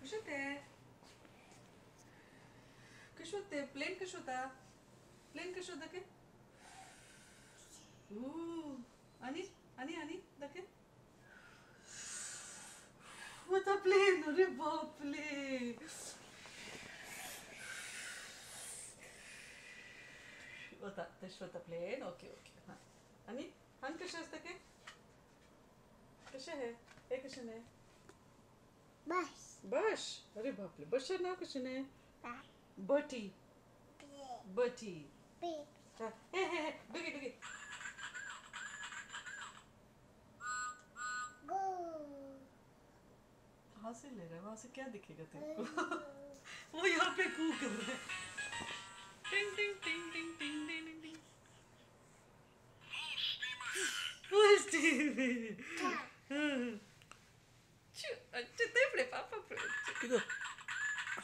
कशें तें कशें तें प्लेन कशें होता प्लेन कशें होता के आनी आनी आनी दाखय वता प्लेन अरे बापले वता तशें वता प्लेन ओके ओके हां आनी आनी कशें आसता के कशें हे कशें न्ही बस बश अरे बापले बशें नांव कशें न्ही बटी बटी हाँ, हे डुगी डुगी गो कहाँ से ले रहा है वहाँ से क्या दिखेगा तेरे को वो यहाँ पे कू कर रहा है टिंग टिंग टिंग टिंग टिंग टिंग टिंग Full steam. अच्छे ते पड़े पापा पड़े देखो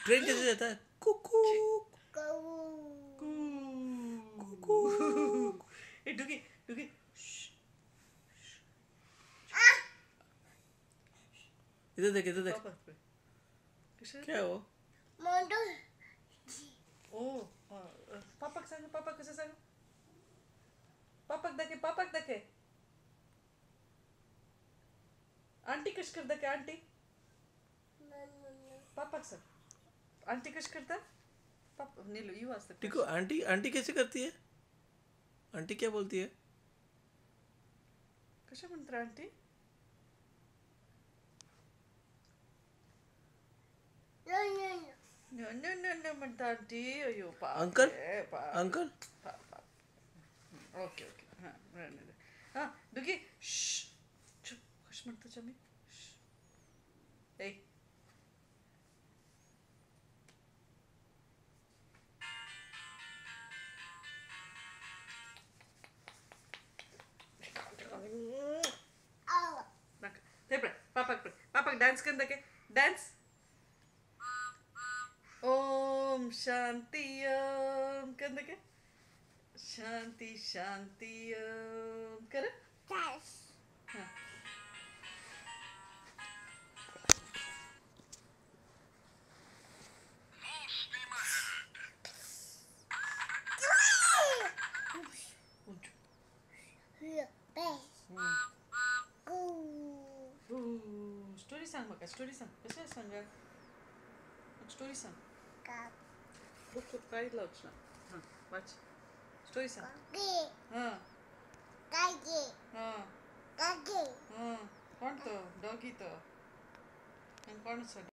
ट्रेन कैसे जाता है कुकू गो ए डुगी डुगी इधर देख पापा पे किसे क्या है वो मोंडो ओ पापा कसे सांग पापा देखे आंटी कश कर देखे आंटी पापा सांग आंटी कश करता पापा नीलू यू वाज देखो आंटी आंटी कैसे करती है आंटी क्या बोलती है कशा म्हणता आंटी no म्हणता आंटी अयो पाप अंकल अंकल ओके हां हां डुगी कश म्हणता चमी ए पापा डांस कर दे डांस ओम शांति ओम कर दे शांति शांति ओम कर बस हाँ बस गो स्टोरी सांग म्हाका स्टोरी सांग कशें सांगा स्टोरी सांग खूप काही लावच ना हां वाच स्टोरी सांग गे हां गागे हां गागे हां कोण तो डॉगी तो आणि कोण